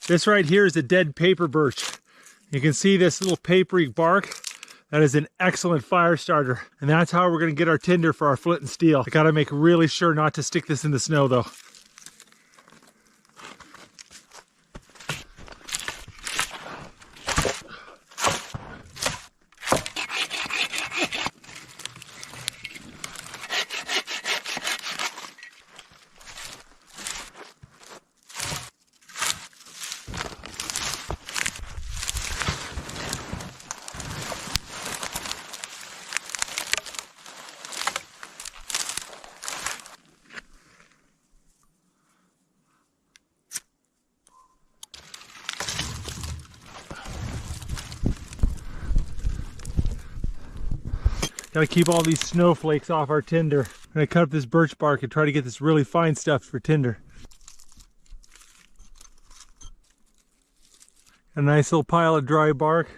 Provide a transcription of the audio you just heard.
This right here is a dead paper birch. You can see this little papery bark. That is an excellent fire starter. And that's how we're gonna get our tinder for our flint and steel. I gotta make really sure not to stick this in the snow though. Gotta keep all these snowflakes off our tinder. I'm gonna cut up this birch bark and try to get this really fine stuff for tinder. A nice little pile of dry bark.